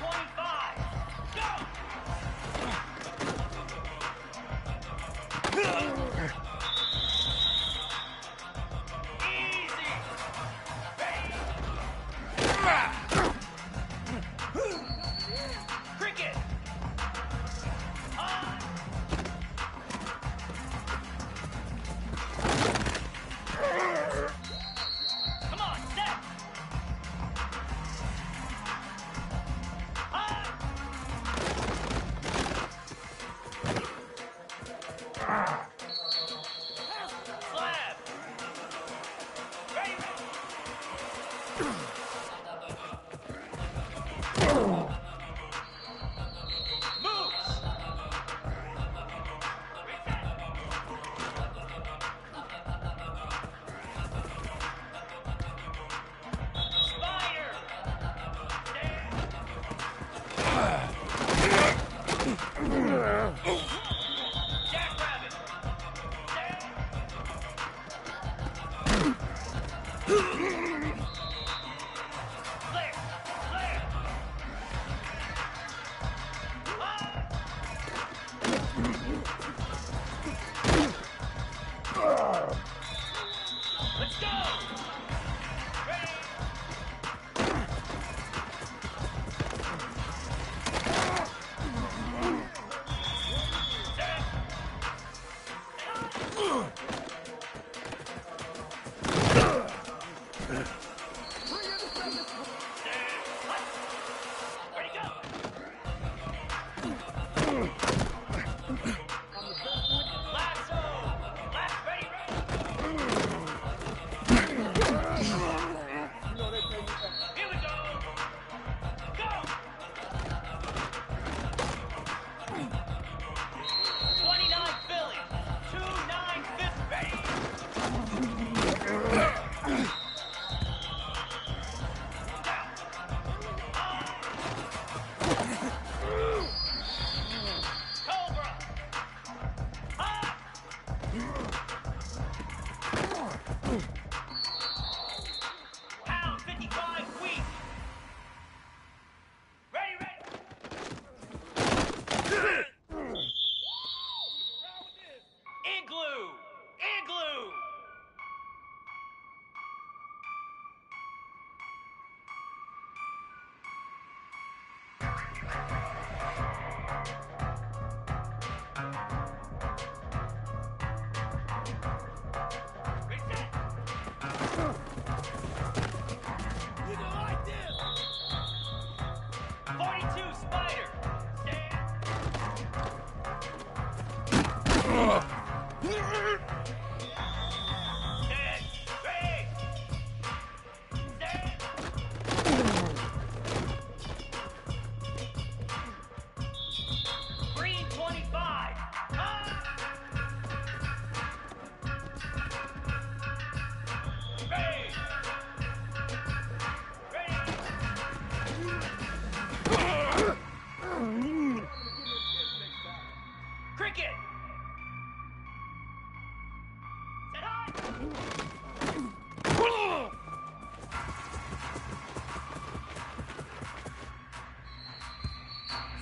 325. Go! Easy. Ready. Cricket. On. Come on, set. On. Slab. Ready, ready. Moves. Reset. Spider. Jackrabbit. Flare. Flare. Let's go. Ready. Ready, go. Lasso. Last, ready, ready. Here we go. Go. 29 Philly. 2-9 fifth. Ready. Down. Cobra. Up. Pound 55 weak. Ready, ready. Igloo. Igloo. Reset. You don't like this. 42 Spider. Stand. Stand. Ready. Stand. Green 25. Ready. Ready. Cricket. Set high.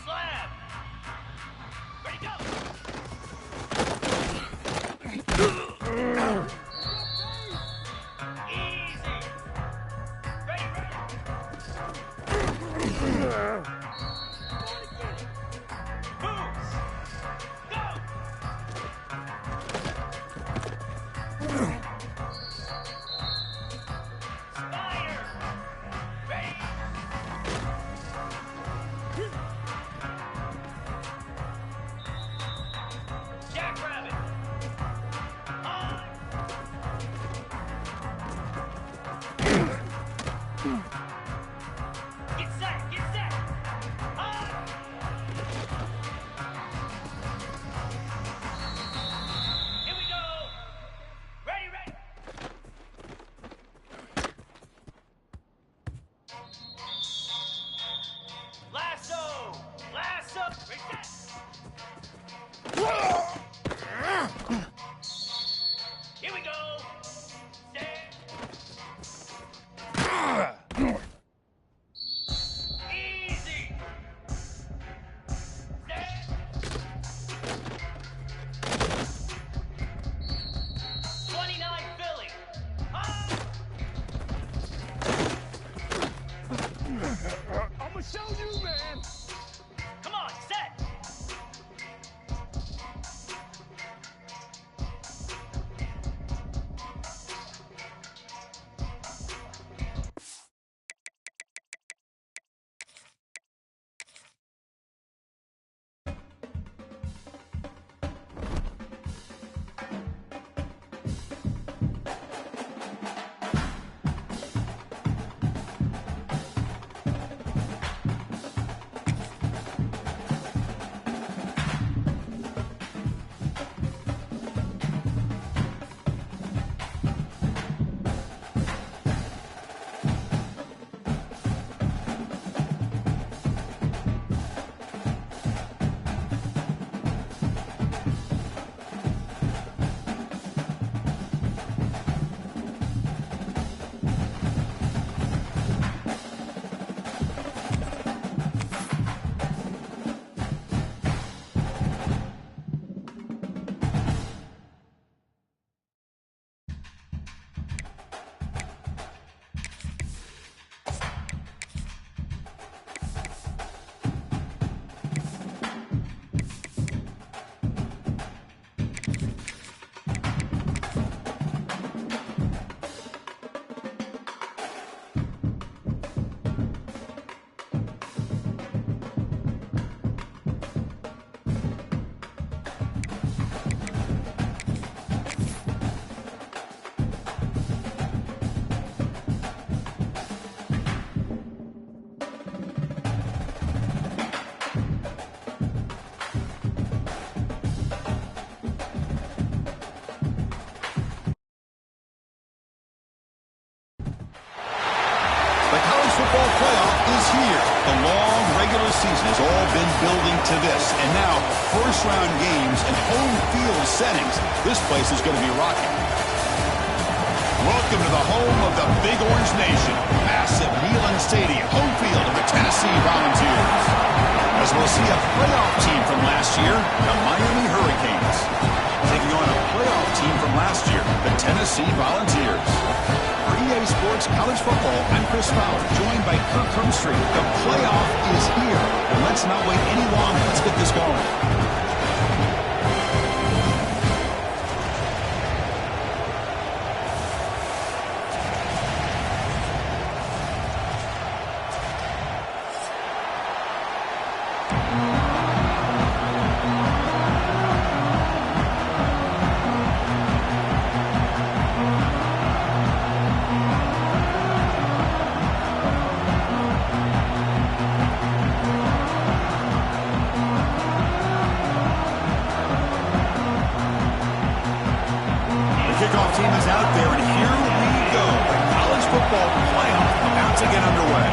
Slab. Ready, go. Easy. Ready, ready. Moves. Go. Spider. Ready. Jackrabbit. On. Get set. Get set. On. Here we go. Ready, ready. Lasso. Lasso. Reset. Here we go. Stand. I'ma show you, man. Come on, set. Football playoff is here. The long regular season has all been building to this. And now, first-round games and home field settings. This place is going to be rocking. Welcome to the home of the Big Orange Nation. Massive Neyland Stadium, home field of the Tennessee Volunteers. As we'll see a playoff team from last year, the Miami Hurricanes. Taking on a playoff team from last year, the Tennessee Volunteers. For EA Sports College Football, I'm Chris Fowler, joined by Kirk Hermstreet. The playoff is here, and let's not wait any longer. Let's get this going. Kickoff team is out there, and here we go. The college football playoff about to get underway.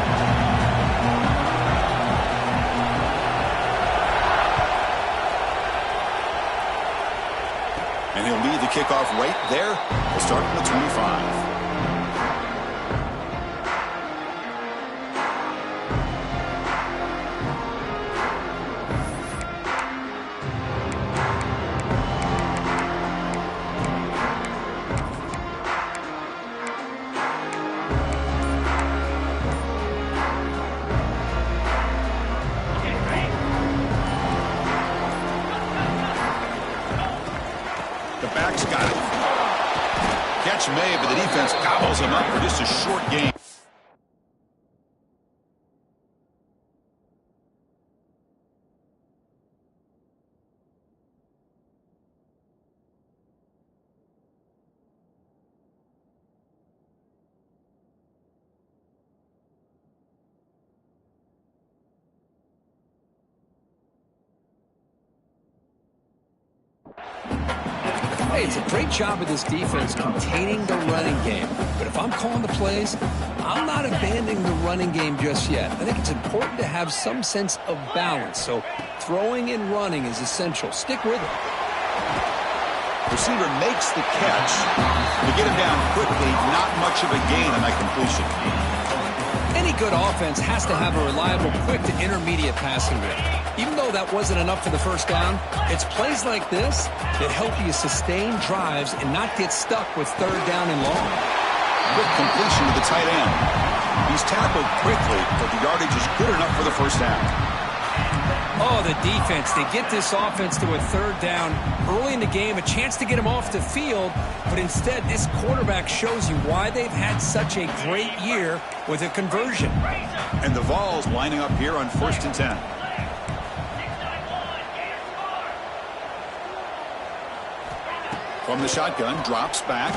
And he'll lead the kickoff right there. We'll start from the 25. The back's got it. Catch made, but the defense gobbles him up for just a short gain. Hey, it's a great job of this defense containing the running game. But if I'm calling the plays, I'm not abandoning the running game just yet. I think it's important to have some sense of balance. So throwing and running is essential. Stick with it. Receiver makes the catch. To get him down quickly, not much of a gain on that completion. Any good offense has to have a reliable, quick to intermediate passing game. Even though that wasn't enough for the first down, it's plays like this that help you sustain drives and not get stuck with third down and long. Quick completion to the tight end. He's tackled quickly, but the yardage is good enough for the first down. Oh, the defense. They get this offense to a third down early in the game, a chance to get him off the field, but instead this quarterback shows you why they've had such a great year with a conversion. And the Vols lining up here on 1st and 10. From the shotgun, drops back.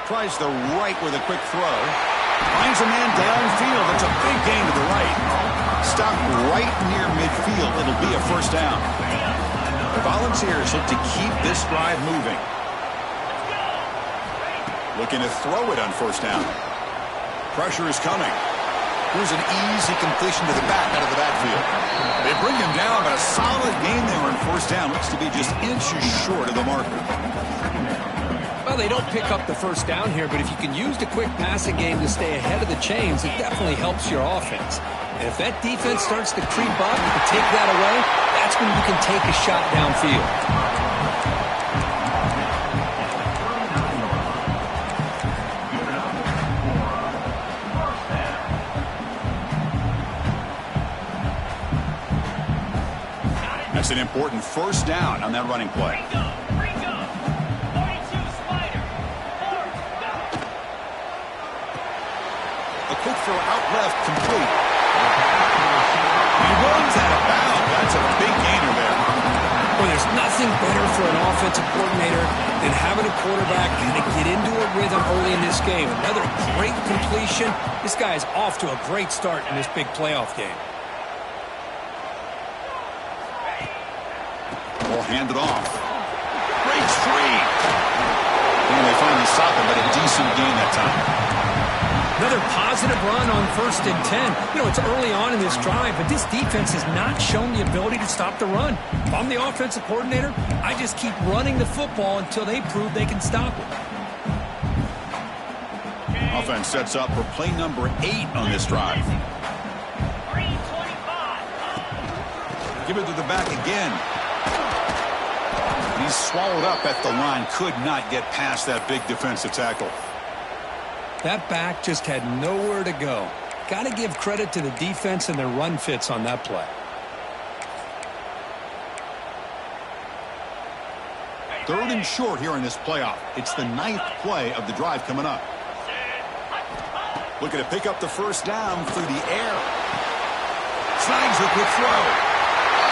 Tries the right with a quick throw. Finds a man downfield. It's a big gain to the right. Stop right near midfield. It'll be a first down. The Volunteers look to keep this drive moving. Looking to throw it on first down. Pressure is coming. Here's an easy completion to the back out of the backfield. They bring him down, but a solid gain there on first down. Looks to be just inches short of the marker. Well, they don't pick up the first down here, but if you can use the quick passing game to stay ahead of the chains, it definitely helps your offense. And if that defense starts to creep up and take that away, that's when you can take a shot downfield. That's an important first down on that running play. A quick throw out left, complete. He runs out of bounds. That's a big gainer there. Well, there's nothing better for an offensive coordinator than having a quarterback kind of get into a rhythm early in this game. Another great completion. This guy is off to a great start in this big playoff game. Ball handed off. Breaks free. And they finally stop him, but a decent gain that time. Another positive run on 1st and 10. You know, it's early on in this drive, but this defense has not shown the ability to stop the run. If I'm the offensive coordinator, I just keep running the football until they prove they can stop it. Offense sets up for play number 8 on this drive. Give it to the back again. He's swallowed up at the line. Could not get past that big defensive tackle. That back just had nowhere to go. Got to give credit to the defense and their run fits on that play. Third and short here in this playoff. It's the 9th play of the drive coming up. Looking to pick up the first down through the air. Snags a quick throw.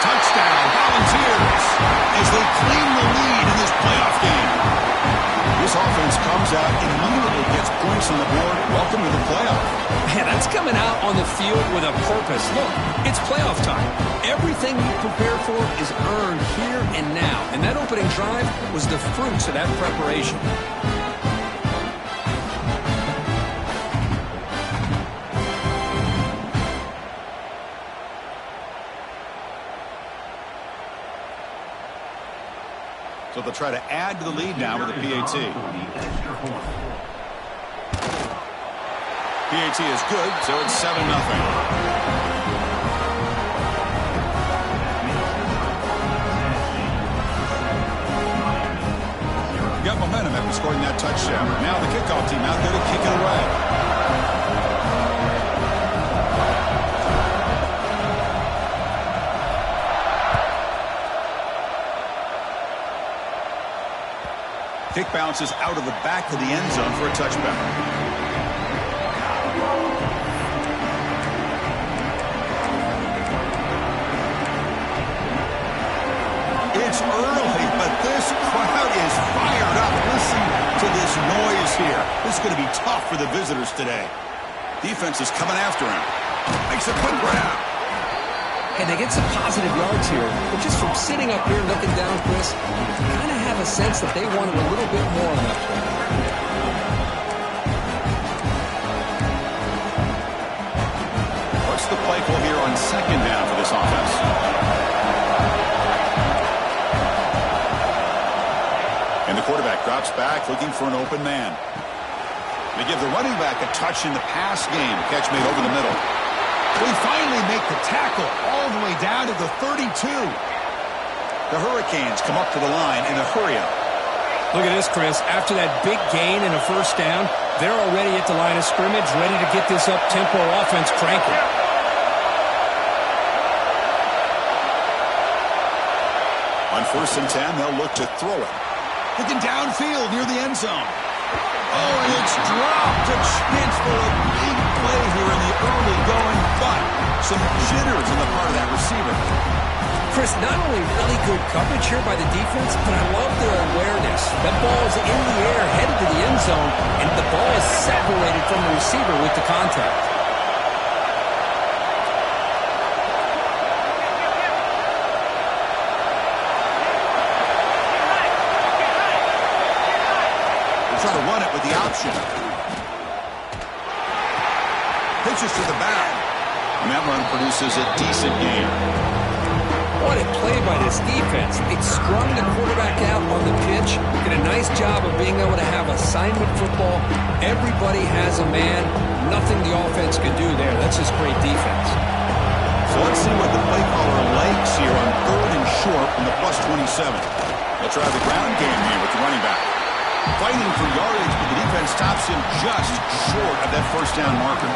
Touchdown, Volunteers, as they claim the lead in this playoff game. This offense comes out, immediately gets points on the board. Welcome to the playoff. Man, that's coming out on the field with a purpose. Look, it's playoff time. Everything you prepare for is earned here and now. And that opening drive was the fruits of that preparation. So they'll try to add to the lead now with a PAT. PAT is good, so it's 7-0. Got momentum after scoring that touchdown. Now the kickoff team out there to kick it away. Kick bounces out of the back of the end zone for a touchback. It's early, but this crowd is fired up. Listen to this noise here. This is going to be tough for the visitors today. Defense is coming after him. Makes a quick grab. And they get some positive yards here, but just from sitting up here looking down, Chris, you kind of have a sense that they wanted a little bit more on that play. What's the play call here on second down for this offense? And the quarterback drops back looking for an open man. They give the running back a touch in the pass game. Catch made over the middle. We finally make the tackle all the way down to the 32. The Hurricanes come up to the line in a hurry-up. Look at this, Chris. After that big gain and a first down, they're already at the line of scrimmage, ready to get this up-tempo offense cranking. On 1st and 10, they'll look to throw it. Looking downfield near the end zone. Oh, and it's dropped. A chance for a big play here in the early going, but some jitters on the part of that receiver. Chris, not only really good coverage here by the defense, but I love their awareness. That ball is in the air, headed to the end zone, and the ball is separated from the receiver with the contact. Try to run it with the option. Pitches to the back. And that run produces a decent gain. What a play by this defense. It strung the quarterback out on the pitch. Did a nice job of being able to have assignment football. Everybody has a man. Nothing the offense can do there. That's just great defense. So let's see what the play caller likes here on 3rd and short from the +27. They'll try the ground game here with the running back. Fighting for yardage, but the defense stops him just short of that first down marker.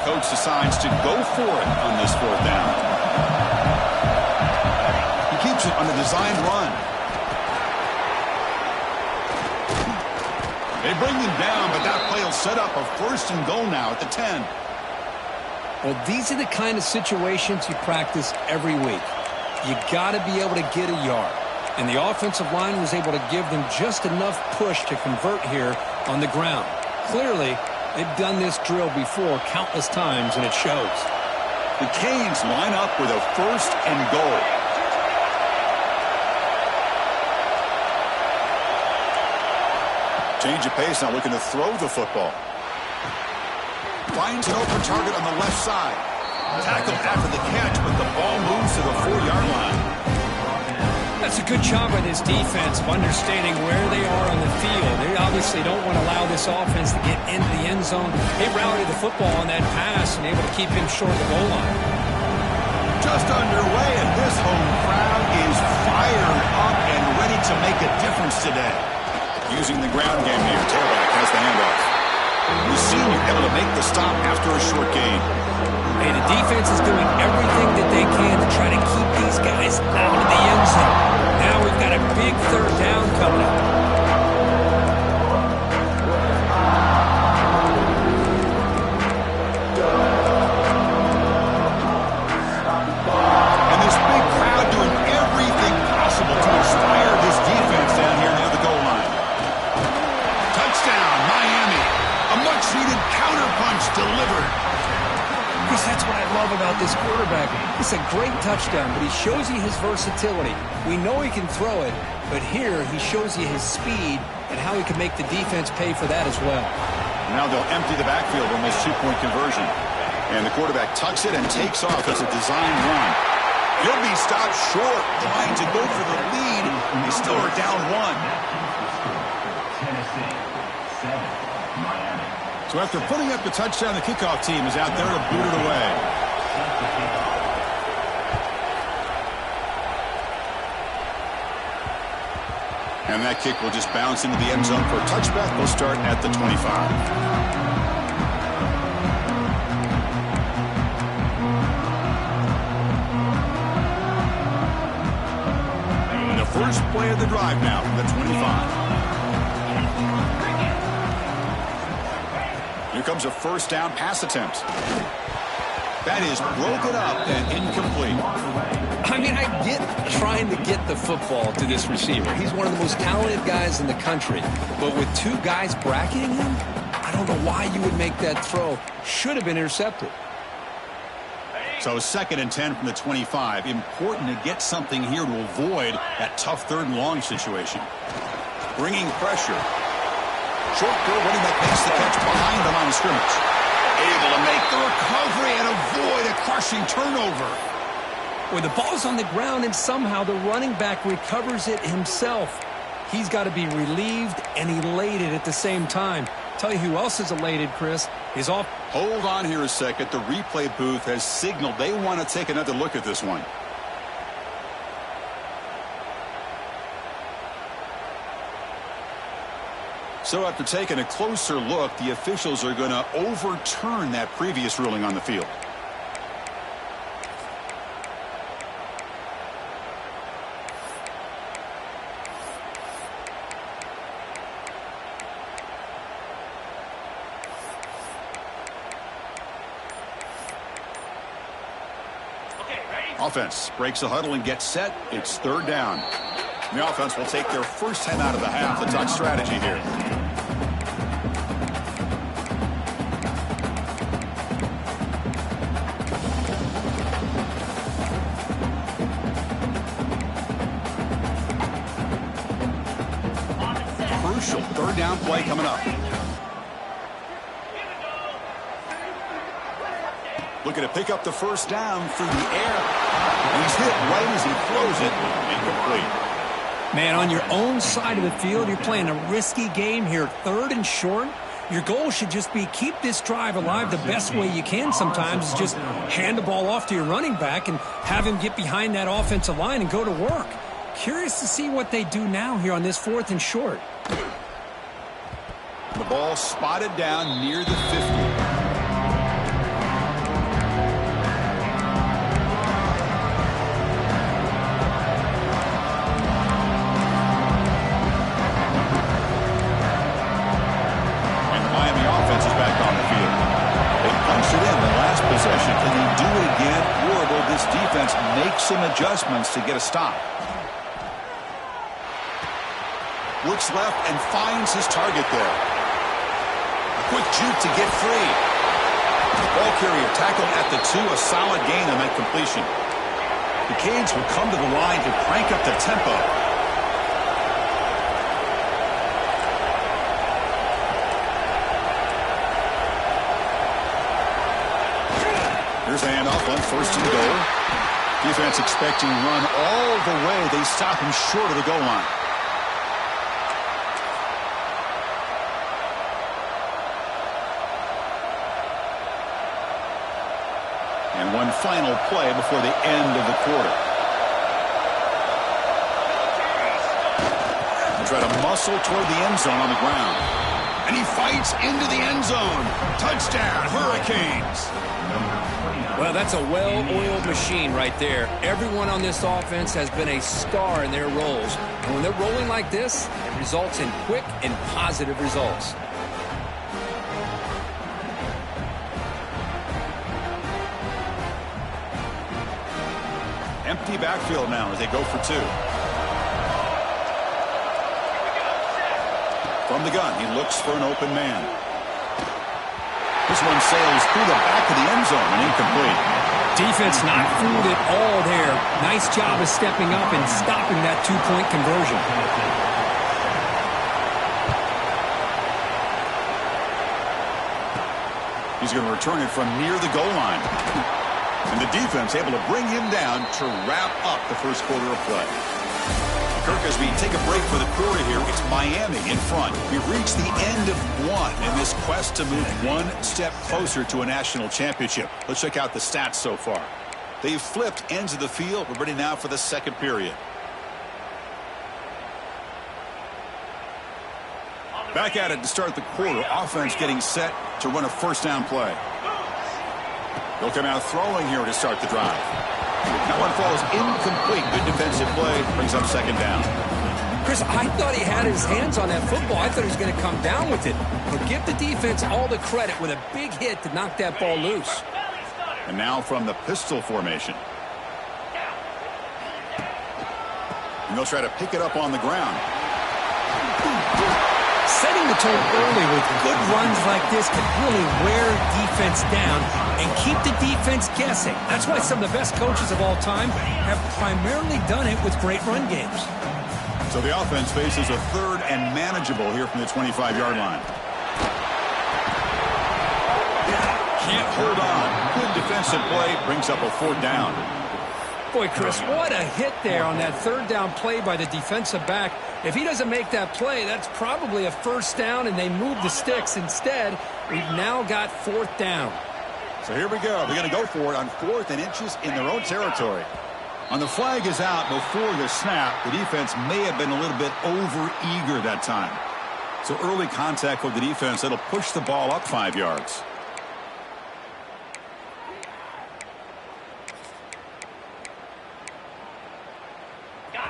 Coach decides to go for it on this 4th down. He keeps it on the designed run. They bring him down, but that play will set up a 1st and goal now at the 10. Well, these are the kind of situations you practice every week. You got to be able to get a yard. And the offensive line was able to give them just enough push to convert here on the ground. Clearly, they've done this drill before countless times, and it shows. The Canes line up with a 1st and goal. Change of pace, now looking to throw the football. Finds an open target on the left side. Tackled after the catch, but the ball moves to the 4-yard line. That's a good job by this defense of understanding where they are on the field. They obviously don't want to allow this offense to get into the end zone. They routed the football on that pass and able to keep him short of the goal line. Just underway, and this home crowd is fired up and ready to make a difference today. Using the ground game here, tailback has the handoff. The senior able to make the stop after a short gain. Hey, the defense is doing everything that they can to try to keep these guys out of the end zone. Now we've got a big 3rd down coming up. And this big crowd doing everything possible to inspire this defense down here near the goal line. Touchdown, Miami. A much-needed counterpunch delivered. Chris, that's what I love about this quarterback. It's a great touchdown, but he shows you his versatility. We know he can throw it, but here he shows you his speed and how he can make the defense pay for that as well. Now they'll empty the backfield on this 2-point conversion. And the quarterback tucks it and takes off as a design run. He'll be stopped short, trying to go for the lead. They still are down 1. So after putting up the touchdown, the kickoff team is out there to boot it away. And that kick will just bounce into the end zone for a touchback. We'll start at the 25. The first play of the drive now from the 25. Here comes a 1st down pass attempt. That is broken up and incomplete. I mean, I get trying to get the football to this receiver. He's one of the most talented guys in the country. But with 2 guys bracketing him, I don't know why you would make that throw. Should have been intercepted. So 2nd and 10 from the 25. Important to get something here to avoid that tough 3rd and long situation. Bringing pressure. Short throw, running back makes the catch behind the line of scrimmage. Able to make the recovery and avoid a crushing turnover. Well, the ball's on the ground, and somehow the running back recovers it himself. He's got to be relieved and elated at the same time. Tell you who else is elated, Chris. He's off. Hold on here a second. The replay booth has signaled they want to take another look at this one. So after taking a closer look, the officials are going to overturn that previous ruling on the field. Offense breaks the huddle and gets set. It's third down. The offense will take their first time out of the half. The talk strategy here. Crucial third down play coming up. Looking to pick up the first down through the air. And he's hit right as he throws it. Incomplete. Man, on your own side of the field, you're playing a risky game here. Third and short. Your goal should just be keep this drive alive the best way you can sometimes. Is just hand the ball off to your running back and have him get behind that offensive line and go to work. Curious to see what they do now here on this fourth and short. The ball spotted down near the 50. Possession. Can they do it again, or will this defense make some adjustments to get a stop? Looks left and finds his target there. A quick juke to get free. Ball carrier tackled at the 2, a solid gain on that completion. The Canes will come to the line to crank up the tempo. Here's a handoff on first and goal. Defense expecting run all the way. They stop him short of the goal line. And one final play before the end of the quarter. They try to muscle toward the end zone on the ground. And he fights into the end zone. Touchdown, Hurricanes. Well, that's a well-oiled machine right there. Everyone on this offense has been a star in their roles. And when they're rolling like this, it results in quick and positive results. Empty backfield now as they go for 2. From the gun, he looks for an open man. This one sails through the back of the end zone and incomplete. Defense not fooled at all there. Nice job of stepping up and stopping that 2-point conversion. He's going to return it from near the goal line. And the defense able to bring him down to wrap up the first quarter of play. Kirk, as we take a break for the quarter here, it's Miami in front. We've reached the end of one in this quest to move one step closer to a national championship. Let's check out the stats so far. They've flipped ends of the field. We're ready now for the second period. Back at it to start the quarter. Offense getting set to run a first down play. They'll come out throwing here to start the drive. That one falls incomplete. Good defensive play. Brings up second down. Chris, I thought he had his hands on that football. I thought he was going to come down with it. But give the defense all the credit with a big hit to knock that ball loose. And now from the pistol formation. And they'll try to pick it up on the ground. Setting the tone early with good runs like this can really wear defense down and keep the defense guessing. That's why some of the best coaches of all time have primarily done it with great run games. So the offense faces a third and manageable here from the 25-yard line. Can't hold on. Good defensive play. Brings up a fourth down. Boy, Chris, what a hit there on that third down play by the defensive back. If he doesn't make that play, that's probably a first down, and they move the sticks. Instead, we've now got 4th down. So here we go. They're going to go for it on 4th and inches in their own territory. And the flag is out before the snap. The defense may have been a little bit over-eager that time. So early contact with the defense, that'll push the ball up 5 yards.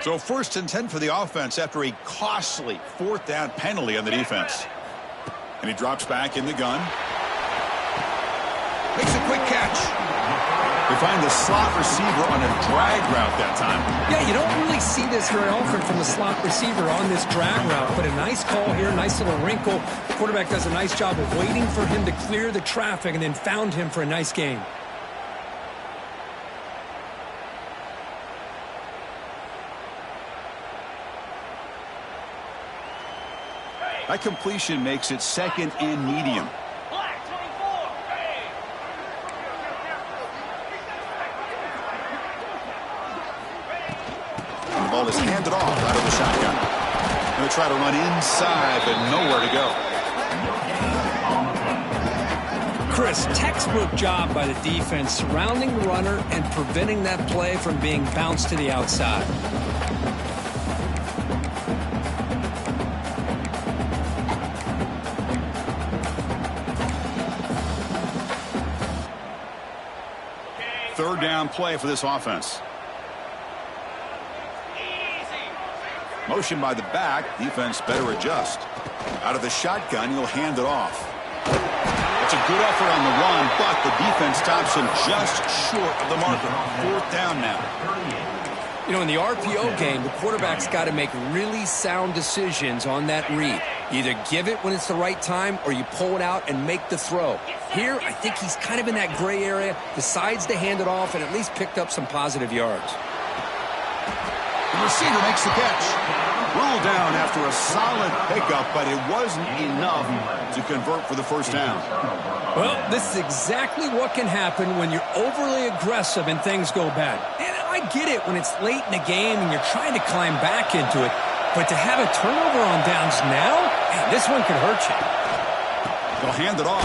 So 1st and 10 for the offense after a costly 4th down penalty on the defense. And he drops back in the gun. Makes a quick catch. They find the slot receiver on a drag route that time. Yeah, you don't really see this very often from the slot receiver on this drag route, but a nice call here, nice little wrinkle. The quarterback does a nice job of waiting for him to clear the traffic and then found him for a nice gain. That completion makes it 2nd and medium. And the ball is handed off out of the shotgun. Going to try to run inside, but nowhere to go. Chris, textbook job by the defense surrounding the runner and preventing that play from being bounced to the outside. Third down play for this offense. Motion by the back. Defense better adjust. Out of the shotgun, he'll hand it off. It's a good effort on the run, but the defense stops him just short of the marker. 4th down now. You know, in the RPO game, the quarterback's got to make really sound decisions on that read. Either give it when it's the right time or you pull it out and make the throw. Here, I think he's kind of in that gray area, decides to hand it off and at least picked up some positive yards. The receiver makes the catch. Ruled down after a solid pickup, but it wasn't enough to convert for the first down. Well, this is exactly what can happen when you're overly aggressive and things go bad. And I get it when it's late in the game and you're trying to climb back into it. But to have a turnover on downs now, man, this one could hurt you. They'll hand it off.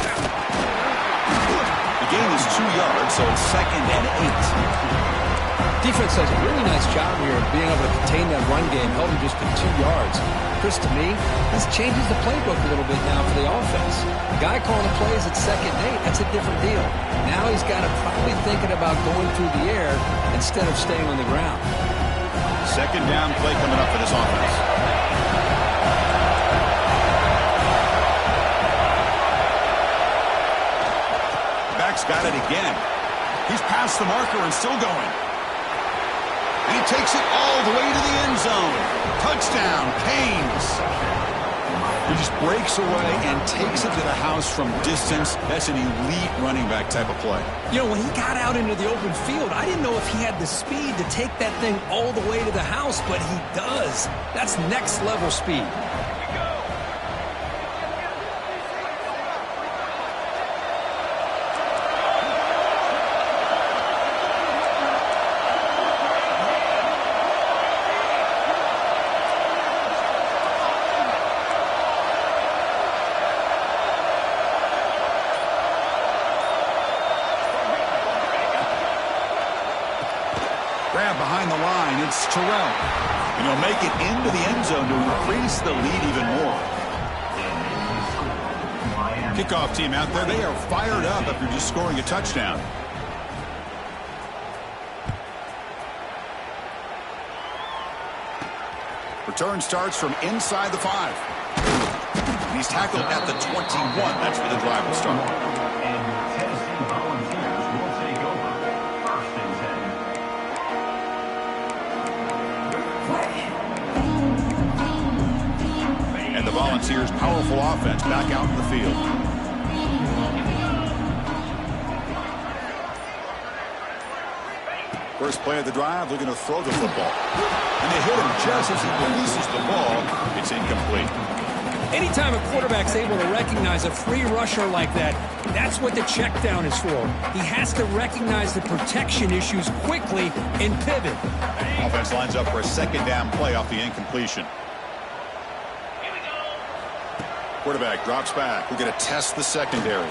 The gain is 2 yards, so it's 2nd and 8. Defense does a really nice job here of being able to contain that run game, held him just to 2 yards. Chris, to me, this changes the playbook a little bit now for the offense. The guy calling the plays at 2nd and 8, that's a different deal. Now he's got to probably thinking about going through the air instead of staying on the ground. 2nd down play coming up for this offense. Back's got it again. He's past the marker and still going. And he takes it all the way to the end zone. Touchdown, Canes. He just breaks away and takes it to the house from distance. That's an elite running back type of play. You know, when he got out into the open field, I didn't know if he had the speed to take that thing all the way to the house, but he does. That's next level speed. Grab behind the line. It's Terrell. And he'll make it into the end zone to increase the lead even more. Kickoff team out there. They are fired up after just scoring a touchdown. Return starts from inside the 5. And he's tackled at the 21. That's where the drive will start. And the Volunteers' powerful offense back out in the field. First play of the drive, looking to throw the football. And they hit him just as he releases the ball. It's incomplete. Anytime a quarterback's able to recognize a free rusher like that, that's what the check down is for. He has to recognize the protection issues quickly and pivot. Offense lines up for a second down play off the incompletion. Quarterback drops back. We're going to test the secondary.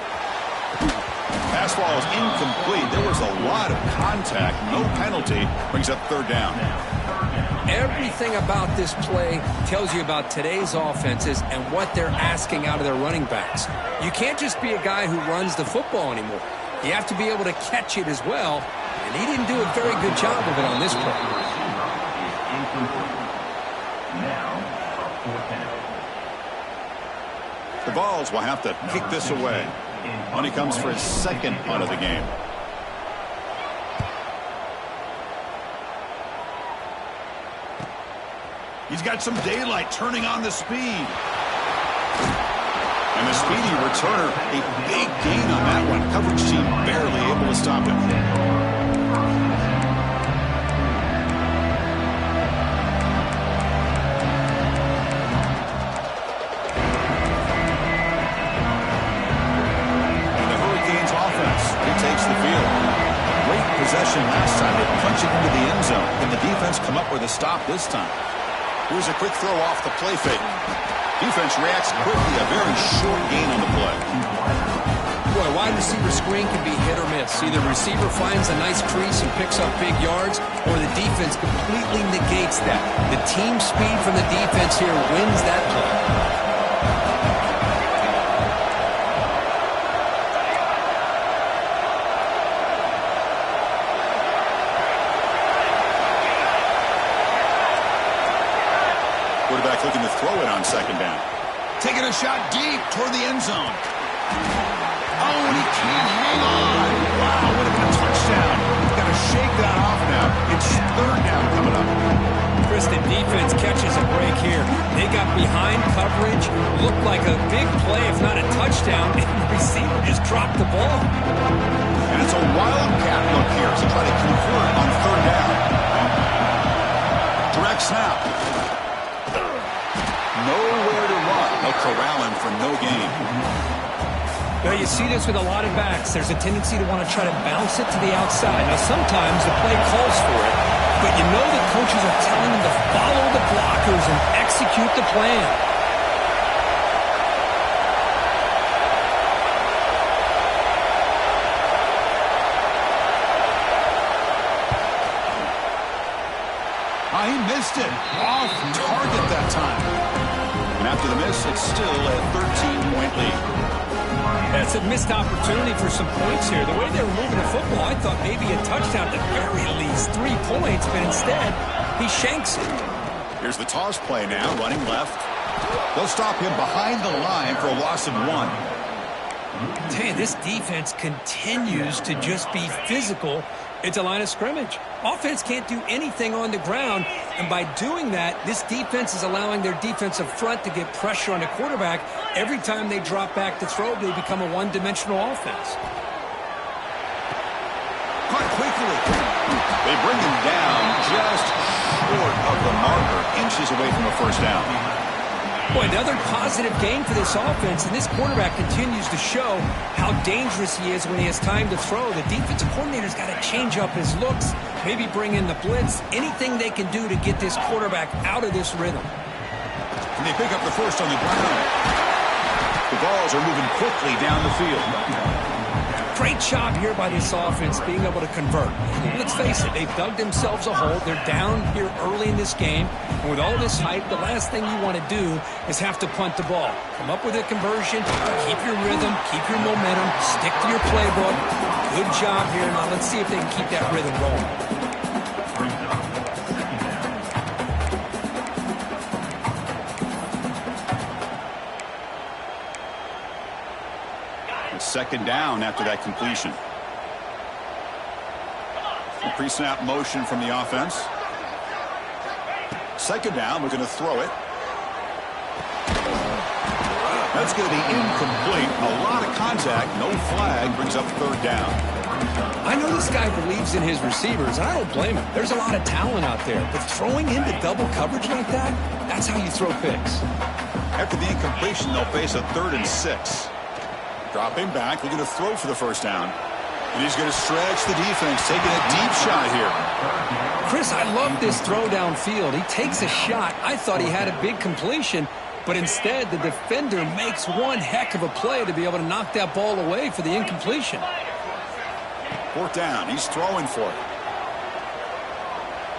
Pass ball is incomplete. There was a lot of contact. No penalty. Brings up third down. Everything about this play tells you about today's offenses and what they're asking out of their running backs. You can't just be a guy who runs the football anymore. You have to be able to catch it as well, and he didn't do a very good job of it on this play. The Vols will have to kick this away when he comes for his second punt of the game. He's got some daylight turning on the speed. And the speedy returner, a big gain on that one. Coverage team barely able to stop him. And the Hurricanes offense retakes the field. Great possession last time. They punch it into the end zone. Can the defense come up with a stop this time? Here's a quick throw off the play fake. Defense reacts quickly. A very short gain on the play. Boy, wide receiver screen can be hit or miss. Either receiver finds a nice crease and picks up big yards, or the defense completely negates that. The team speed from the defense here wins that play. Quarterback looking to throw it on second down. Taking a shot deep toward the end zone. Oh, and he can't hang on. Wow, would have been a touchdown. Got to shake that off now. It's third down coming up. Chris, the defense catches a break here. They got behind coverage, looked like a big play, if not a touchdown, and the receiver just dropped the ball. And it's a wildcat look here to try to convert on third down. Direct snap. Nowhere to run. They'll corral him for no gain. Well, you see this with a lot of backs. There's a tendency to want to try to bounce it to the outside. Now, sometimes the play calls for it, but you know the coaches are telling them to follow the blockers and execute the plan. He missed it. Off target that time. And after the miss, it's still a 13-point lead. That's a missed opportunity for some points here. The way they were moving the football, I thought maybe a touchdown, at the very least 3 points, but instead, he shanks it. Here's the toss play now, running left. They'll stop him behind the line for a loss of 1. I tell you, this defense continues to just be physical at the line of scrimmage. Offense can't do anything on the ground, and by doing that, this defense is allowing their defensive front to get pressure on the quarterback. Every time they drop back to throw, they become a one-dimensional offense. Caught quickly. They bring him down just short of the marker, inches away from a first down. Boy, another positive game for this offense, and this quarterback continues to show how dangerous he is when he has time to throw. The defensive coordinator's got to change up his looks, maybe bring in the blitz, anything they can do to get this quarterback out of this rhythm. And they pick up the first on the ground. The Vols are moving quickly down the field. Great job here by this offense being able to convert. Let's face it, they've dug themselves a hole. They're down here early in this game. And with all this hype, the last thing you want to do is have to punt the ball. Come up with a conversion, keep your rhythm, keep your momentum, stick to your playbook. Good job here. Now let's see if they can keep that rhythm going. Second down after that completion. The pre-snap motion from the offense. Second down, we're going to throw it. That's going to be incomplete. A lot of contact, no flag, brings up third down. I know this guy believes in his receivers, and I don't blame him. There's a lot of talent out there, but throwing into double coverage like that, that's how you throw picks. After the incompletion, they'll face a 3rd and 6. Dropping back, looking to throw for the first down. And he's going to stretch the defense, taking a deep shot here. Chris, I love this throw downfield. He takes a shot. I thought he had a big completion, but instead the defender makes one heck of a play to be able to knock that ball away for the incompletion. 4th down. He's throwing for it.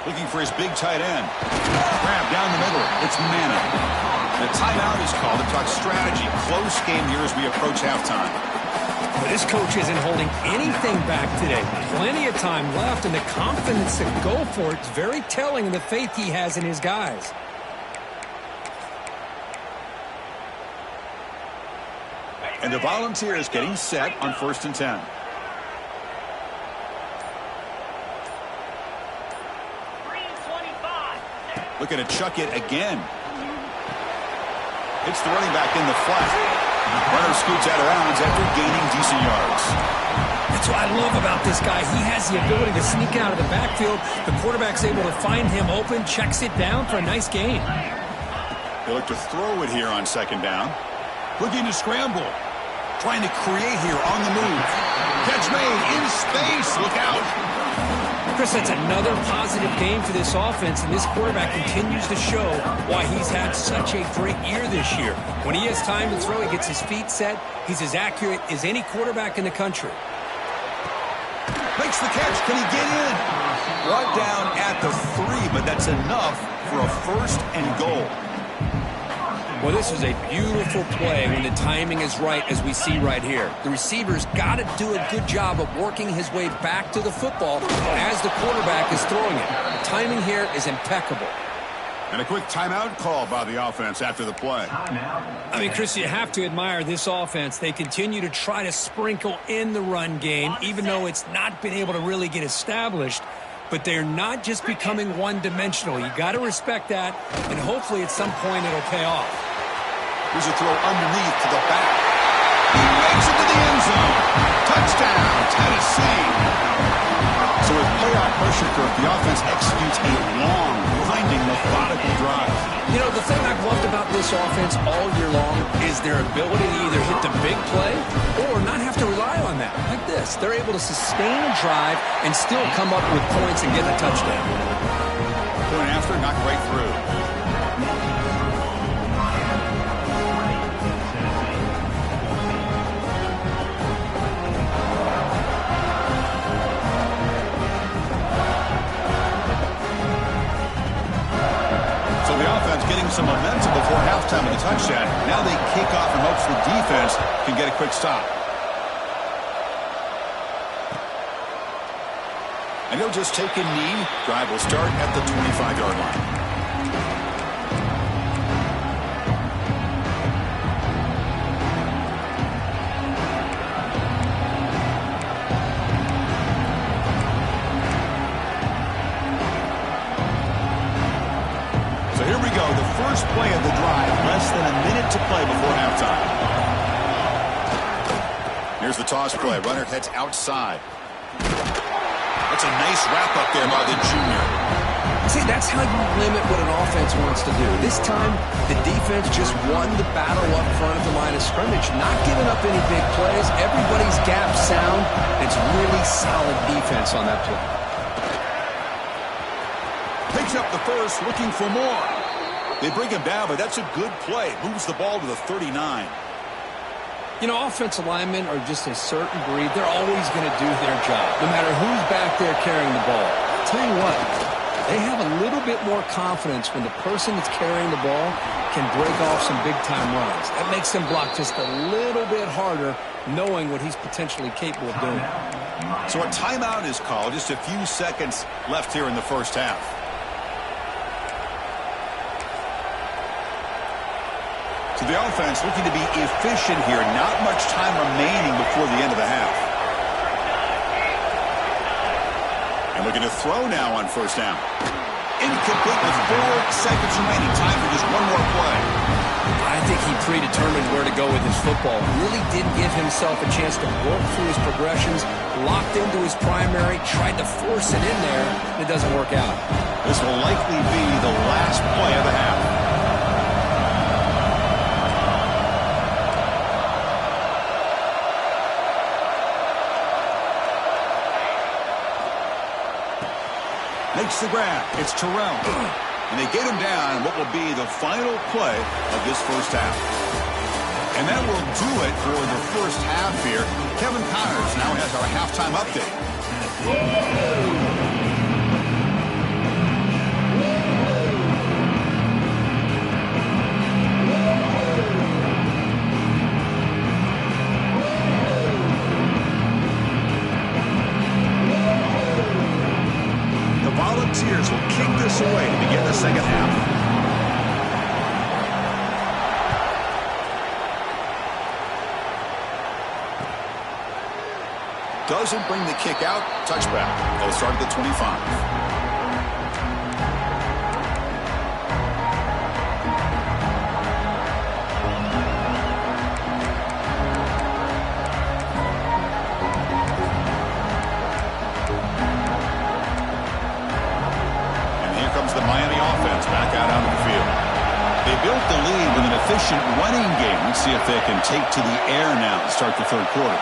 Looking for his big tight end. Grab down the middle. It's Ncaa. The timeout is called to talk strategy. Close game here as we approach halftime. But this coach isn't holding anything back today. Plenty of time left, and the confidence to go for it is very telling of the faith he has in his guys. And the Volunteers getting set on 1st and 10. Looking to chuck it again. It's the running back in the flat. Runner scoots out of bounds after gaining decent yards. That's what I love about this guy. He has the ability to sneak out of the backfield. The quarterback's able to find him open, checks it down for a nice gain. They look to throw it here on 2nd down. Looking to scramble. Trying to create here on the move. Catch made in space. Look out. Chris, that's another positive game for this offense, and this quarterback continues to show why he's had such a great year this year. When he has time to throw, he gets his feet set. He's as accurate as any quarterback in the country. Makes the catch. Can he get in? Brought down at the 3, but that's enough for a 1st and goal. Well, this is a beautiful play when the timing is right, as we see right here. The receiver's got to do a good job of working his way back to the football as the quarterback is throwing it. The timing here is impeccable. And a quick timeout call by the offense after the play. I mean, Chris, you have to admire this offense. They continue to try to sprinkle in the run game, even though it's not been able to really get established. But they're not just becoming one-dimensional. You got to respect that, and hopefully at some point it'll pay off. Here's a throw underneath to the back. He makes it to the end zone. Touchdown, Tennessee. So with playoff pressure curve, the offense executes a long, grinding, methodical drive. You know, the thing I've loved about this offense all year long is their ability to either hit the big play or not have to rely on that. Like this, they're able to sustain a drive and still come up with points and get a touchdown. Point after, knocked right through. Getting some momentum before halftime with a touchdown. Now they kick off in hopes the defense can get a quick stop. And he'll just take a knee. Drive will start at the 25-yard line. First play of the drive, less than a minute to play before halftime. Here's the toss play. Runner heads outside. That's a nice wrap-up there by the junior. See, that's how you limit what an offense wants to do. This time, the defense just won the battle up front at the line of scrimmage, not giving up any big plays. Everybody's gap sound. It's really solid defense on that play. Picks up the first, looking for more. They bring him down, but that's a good play. Moves the ball to the 39. You know, offensive linemen are just a certain breed. They're always going to do their job, no matter who's back there carrying the ball. I'll tell you what, they have a little bit more confidence when the person that's carrying the ball can break off some big-time runs. That makes them block just a little bit harder, knowing what he's potentially capable of doing. So a timeout is called. Just a few seconds left here in the first half. So the offense looking to be efficient here. Not much time remaining before the end of the half. And looking to throw now on first down. Incomplete with 4 seconds remaining. Time for just one more play. I think he predetermined where to go with his football. Really didn't give himself a chance to work through his progressions. Locked into his primary. Tried to force it in there. And it doesn't work out. This will likely be the last play of the half. Makes the grab. It's Terrell. And they get him down in what will be the final play of this first half. And that will do it for the first half here. Kevin Connors now has our halftime update. The Volunteers will kick this away to begin the second half. Doesn't bring the kick out. Touchback. They'll start at the 25. And here comes the Miami offense back out onto the field. They built the lead with an efficient running game. Let's see if they can take to the air now to start the third quarter.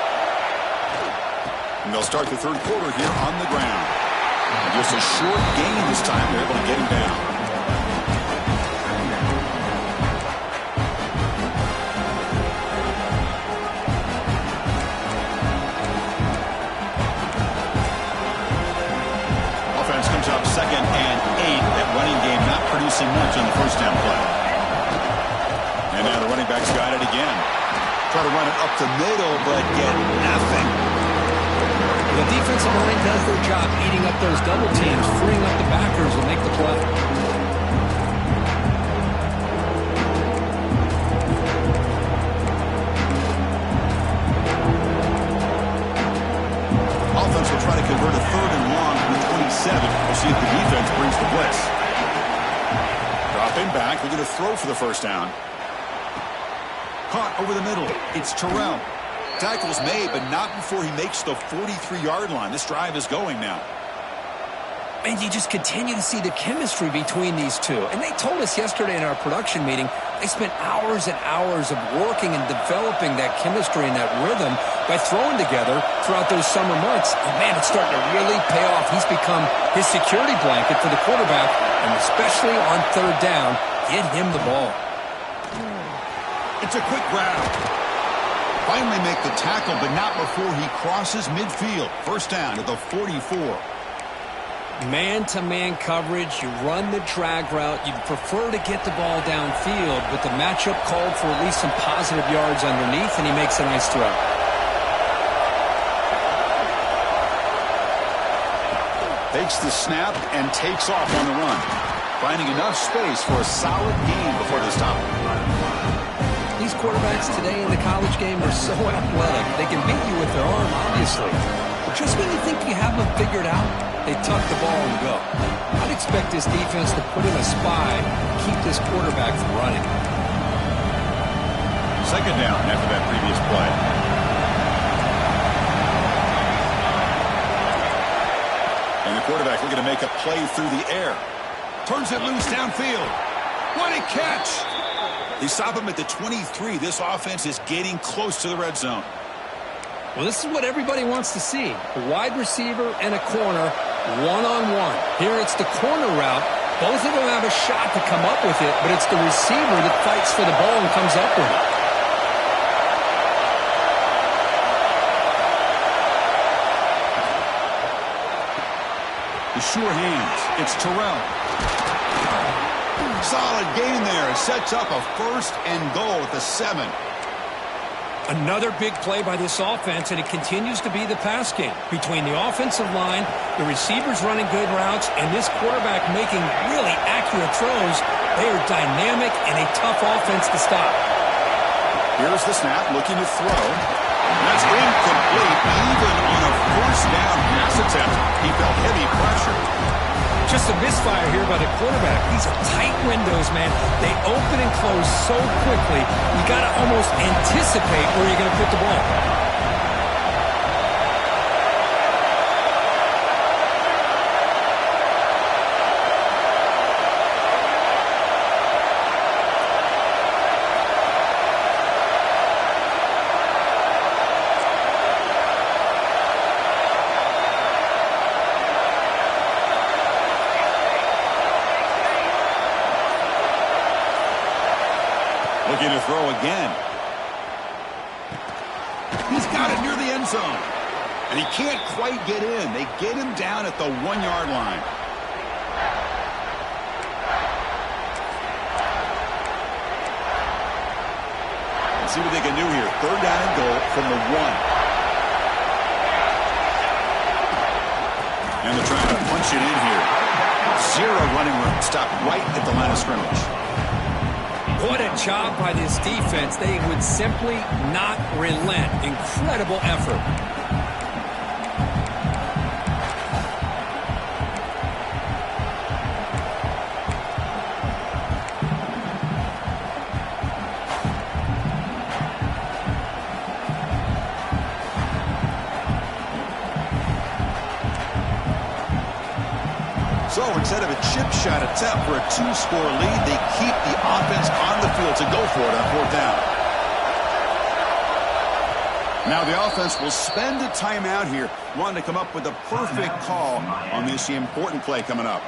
And they'll start the third quarter here on the ground. And just a short gain this time. They're able to get him down. Offense comes up 2nd and 8. That running game not producing much on the first down play. And now the running back's got it again. Try to run it up the middle, but get nothing. The defensive line does their job eating up those double teams, freeing up the backers and make the play. Offense will try to convert a 3rd and long from the 27. We'll see if the defense brings the blitz. Dropping back, they're going to throw for the first down. Caught over the middle. It's Terrell. Tackle's made, but not before he makes the 43-yard line. This drive is going now. And you just continue to see the chemistry between these two. And they told us yesterday in our production meeting, they spent hours and hours of working and developing that chemistry and that rhythm by throwing together throughout those summer months. And man, it's starting to really pay off. He's become his security blanket for the quarterback, and especially on 3rd down, get him the ball. It's a quick grab. Finally make the tackle, but not before he crosses midfield. First down at the 44. Man-to-man coverage, you run the drag route. You'd prefer to get the ball downfield, but the matchup called for at least some positive yards underneath, and he makes a nice throw. Takes the snap and takes off on the run. Finding enough space for a solid gain before they stop him. These quarterbacks today in the college game are so athletic. They can beat you with their arm, obviously. But just when you think you have them figured out, they tuck the ball and go. I'd expect this defense to put in a spy and keep this quarterback from running. Second down after that previous play. And the quarterback looking to make a play through the air. Turns it loose downfield. What a catch! They stop him at the 23. This offense is getting close to the red zone. Well, this is what everybody wants to see. A wide receiver and a corner, one-on-one. Here it's the corner route. Both of them have a shot to come up with it, but it's the receiver that fights for the ball and comes up with it. The sure hands. It's Terrell. Solid gain there. It sets up a 1st and goal at the 7. Another big play by this offense, and it continues to be the pass game. Between the offensive line, the receivers running good routes, and this quarterback making really accurate throws, they are dynamic and a tough offense to stop. Here's the snap, looking to throw. That's incomplete, even on a 1st down pass attempt. He felt heavy pressure. Just a misfire here by the quarterback. These are tight windows, man. They open and close so quickly, you got to almost anticipate where you're going to put the ball. Looking to throw again. He's got it near the end zone. And he can't quite get in. They get him down at the 1-yard line. Let's see what they can do here. 3rd down and goal from the 1. And they're trying to punch it in here. 0 running room. Stop right at the line of scrimmage. What a job by this defense. They would simply not relent. Incredible effort. So instead of a chip shot attempt for a 2-score lead, they keep the offense on the field to go for it on 4th down. Now the offense will spend a timeout here, wanting to come up with a perfect call on this important play coming up.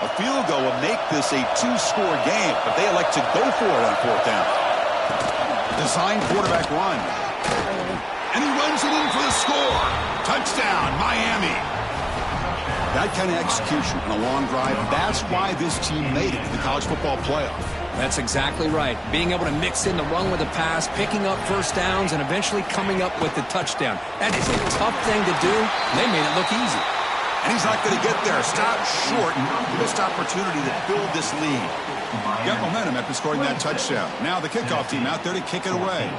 A field goal will make this a 2-score game, but they elect to go for it on 4th down. Design quarterback run. And he runs it in for the score. Touchdown, Miami. That kind of execution on a long drive, that's why this team made it to the college football playoff. That's exactly right. Being able to mix in the run with the pass, picking up first downs, and eventually coming up with the touchdown. That is a tough thing to do. They made it look easy. And he's not going to get there. Stop short. Missed opportunity to build this lead. Got momentum after scoring that touchdown. Now the kickoff team out there to kick it away.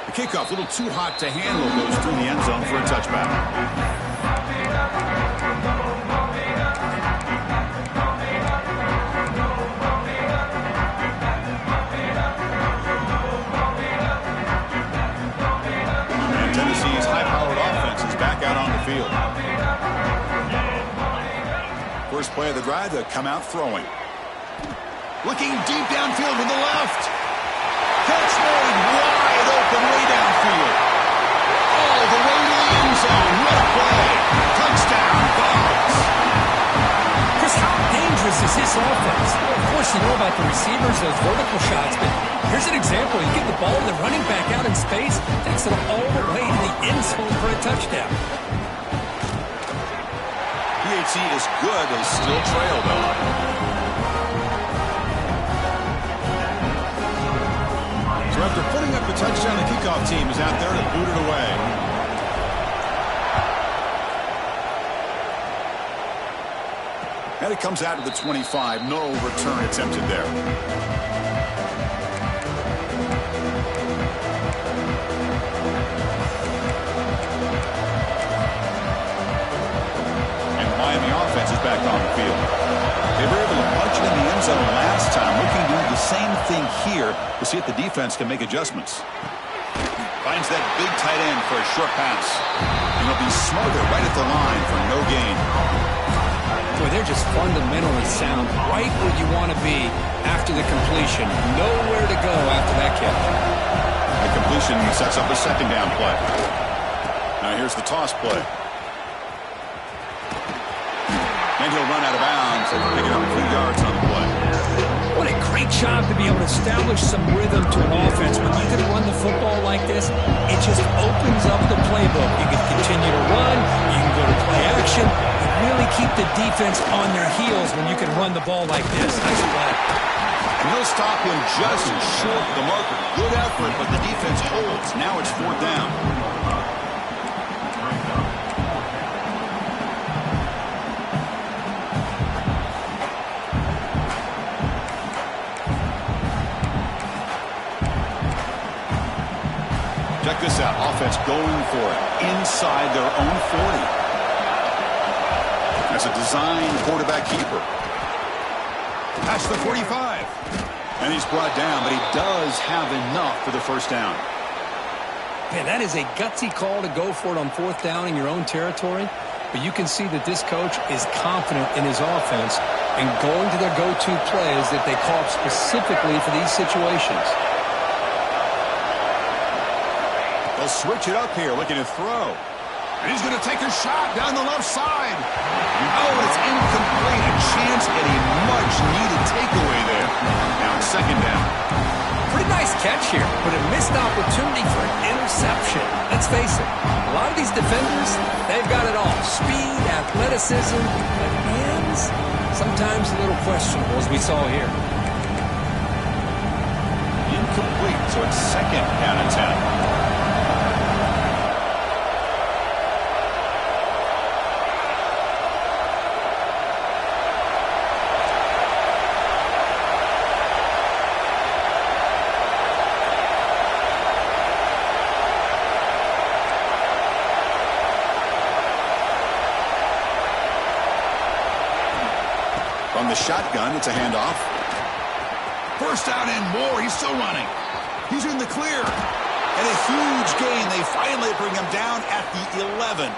The kickoff, a little too hot to handle, goes through the end zone for a touchback. Field. First play of the drive, they'll come out throwing. Looking deep downfield with the left. Catch made wide open way downfield. All the way to the end zone. What a play. Touchdown, Bucs. Chris, how dangerous is this offense? Well, of course, you know about the receivers, those vertical shots, but here's an example. You get the ball to the running back out in space, takes it all the way to the end zone for a touchdown. PHC is good. They still trail, though. So after putting up the touchdown, the kickoff team is out there to boot it away. And it comes out to the 25. No return attempted there. Back on the field. They were able to punch it in the end zone last time. Looking to do the same thing here to see if the defense can make adjustments. Finds that big tight end for a short pass. And he'll be smothered right at the line for no gain. Boy, they're just fundamentally sound, right where you want to be after the completion. Nowhere to go after that catch. The completion sets up a 2nd down play. Now here's the toss play. And he'll run out of bounds and pick it up a few yards on the play. What a great job to be able to establish some rhythm to an offense. When you can run the football like this, it just opens up the playbook. You can continue to run. You can go to play action. You really keep the defense on their heels when you can run the ball like this. Nice play. And he'll stop him just short of the marker. Good effort, but the defense holds. Now it's 4th down. Check this out. Offense going for it inside their own 40. That's a design quarterback keeper. That's the 45. And he's brought down, but he does have enough for the first down. Man, that is a gutsy call to go for it on fourth down in your own territory. But you can see that this coach is confident in his offense and going to their go-to plays that they call up specifically for these situations. They'll switch it up here, looking to throw. And he's going to take a shot down the left side. Oh, it's incomplete. A chance at a much-needed takeaway there. Now it's second down. Pretty nice catch here, but a missed opportunity for an interception. Let's face it, a lot of these defenders, they've got it all. Speed, athleticism, but hands, sometimes a little questionable, as we saw here. Incomplete, so it's second down and 10. From the shotgun, it's a handoff. First down and more. He's still running. He's in the clear. And a huge gain. They finally bring him down at the 11.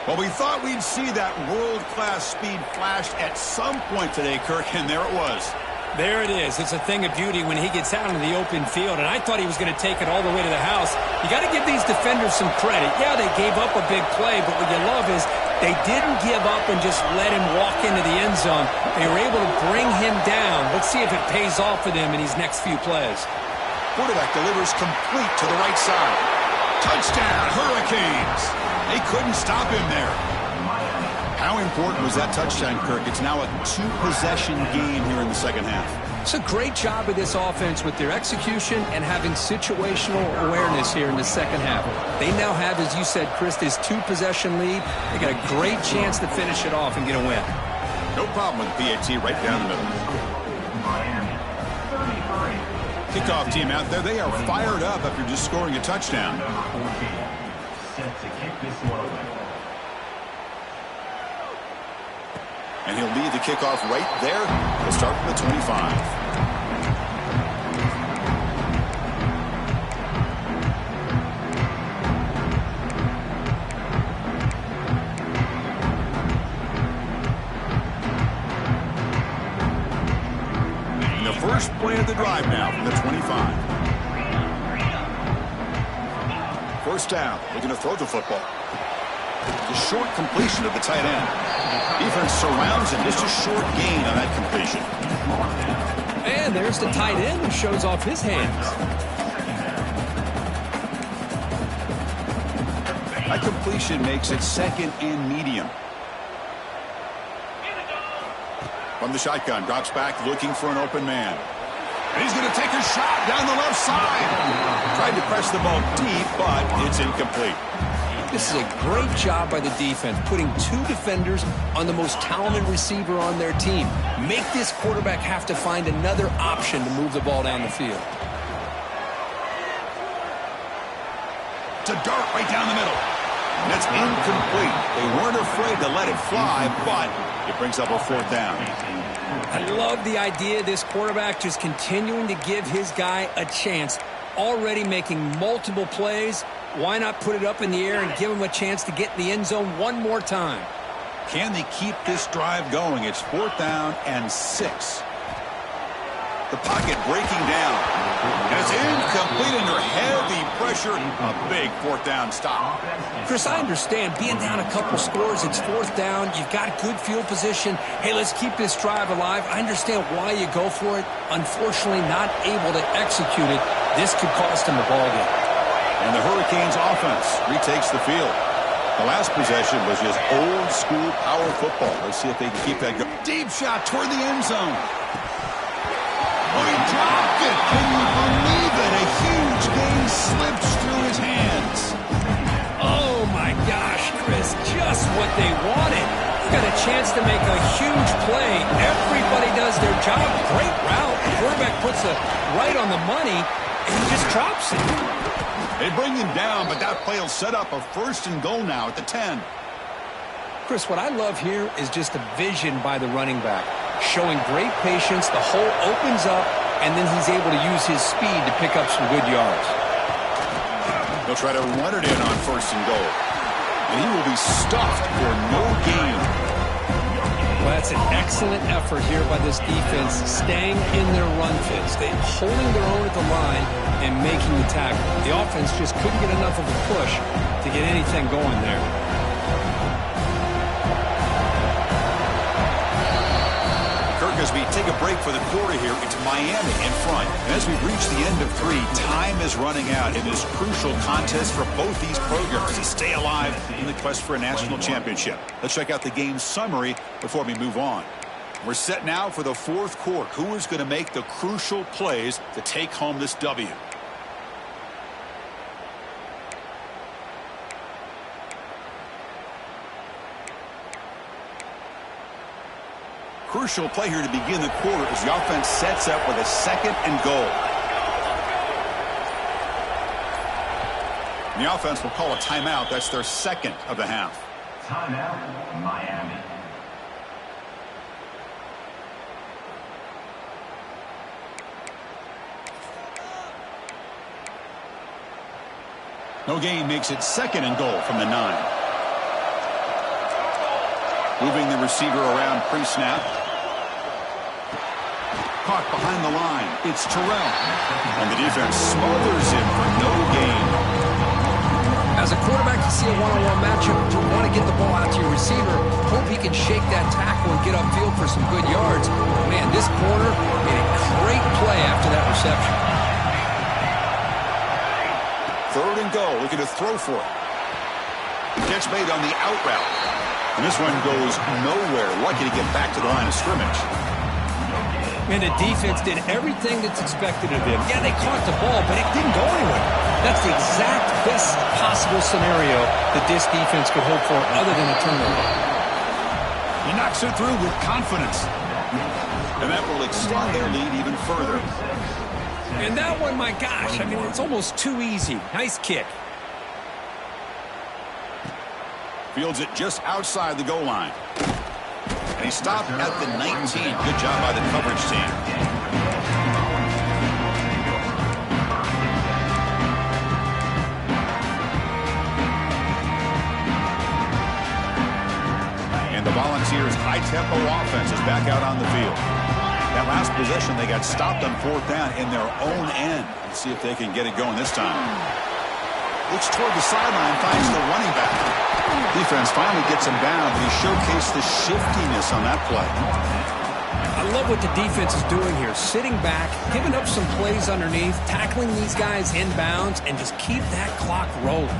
Well, we thought we'd see that world-class speed flashed at some point today, Kirk, and there it was. There it is. It's a thing of beauty when he gets out into the open field, and I thought he was going to take it all the way to the house. You got to give these defenders some credit. Yeah, they gave up a big play, but what you love is they didn't give up and just let him walk into the end zone. They were able to bring him down. Let's see if it pays off for them in these next few plays. Quarterback delivers complete to the right side. Touchdown, Hurricanes. They couldn't stop him there. How important was that touchdown, Kirk? It's now a two-possession game here in the second half. It's a great job of this offense with their execution and having situational awareness here in the second half. They now have, as you said, Chris, this two-possession lead. They got a great chance to finish it off and get a win. No problem with the PAT right down the middle. Kickoff team out there. They are fired up after just scoring a touchdown. Set to kick this one away. And he'll lead the kickoff right there. He'll start from the 25. And the first play of the drive now from the 25. First down, looking to throw the football. The short completion of the tight end. Defense surrounds him. Just a short gain on that completion. And there's the tight end who shows off his hands. That completion makes it second and medium. From the shotgun, drops back looking for an open man. And he's going to take a shot down the left side. Tried to press the ball deep, but it's incomplete. This is a great job by the defense, putting two defenders on the most talented receiver on their team. Make this quarterback have to find another option to move the ball down the field. To dart right down the middle. And that's incomplete. They weren't afraid to let it fly, but it brings up a fourth down. I love the idea of this quarterback just continuing to give his guy a chance. Already making multiple plays. Why not put it up in the air and give him a chance to get in the end zone one more time? Can they keep this drive going? It's fourth down and 6. The pocket breaking down. And it's incomplete under heavy pressure. A big fourth down stop. Chris, I understand being down a couple scores. It's fourth down. You've got good field position. Hey, let's keep this drive alive. I understand why you go for it. Unfortunately, not able to execute it. This could cost him the ball game. And the Hurricanes offense retakes the field. The last possession was just old school power football. Let's see if they can keep that going. Deep shot toward the end zone. Oh, he dropped it. Can you believe it? A huge gain slips through his hands. Oh, my gosh, Chris, just what they wanted. You got a chance to make a huge play. Everybody does their job. Great route. The quarterback puts it right on the money, and he just drops it. They bring him down, but that play will set up a first and goal now at the 10. Chris, what I love here is just the vision by the running back. Showing great patience, the hole opens up, and then he's able to use his speed to pick up some good yards. He'll try to run it in on 1st and goal. And he will be stuffed for no gain. Well, that's an excellent effort here by this defense, staying in their run fits. They're holding their own at the line and making the tackle. The offense just couldn't get enough of a push to get anything going there. As we take a break for the quarter here, it's Miami in front. And as we reach the end of 3, time is running out in this crucial contest for both these programs to stay alive in the quest for a national championship. Let's check out the game summary before we move on. We're set now for the 4th quarter. Who is going to make the crucial plays to take home this W? Crucial play here to begin the quarter as the offense sets up with a 2nd and goal. And the offense will call a timeout. That's their 2nd of the half. Timeout, Miami. No gain makes it 2nd and goal from the 9. Moving the receiver around pre-snap. Caught behind the line. It's Terrell. And the defense smothers him for no gain. As a quarterback, you see a one-on-one matchup. You want to get the ball out to your receiver. Hope he can shake that tackle and get upfield for some good yards. Man, this corner made a great play after that reception. 3rd and goal. Looking to throw for it. Catch made on the out route. And this one goes nowhere. Lucky to get back to the line of scrimmage. And the defense did everything that's expected of them. Yeah, they caught the ball, but it didn't go anywhere. That's the exact best possible scenario that this defense could hope for other than a turnover. He knocks it through with confidence. And that will extend their lead even further. And that one, my gosh, I mean, it's almost too easy. Nice kick. Fields it just outside the goal line. And he stopped at the 19. Good job by the coverage team. And the Volunteers' high-tempo offense is back out on the field. That last possession, they got stopped on 4th down in their own end. Let's see if they can get it going this time. Looks toward the sideline, finds the running back. Defense finally gets him down, but he showcased the shiftiness on that play. I love what the defense is doing here. Sitting back, giving up some plays underneath, tackling these guys inbounds, and just keep that clock rolling.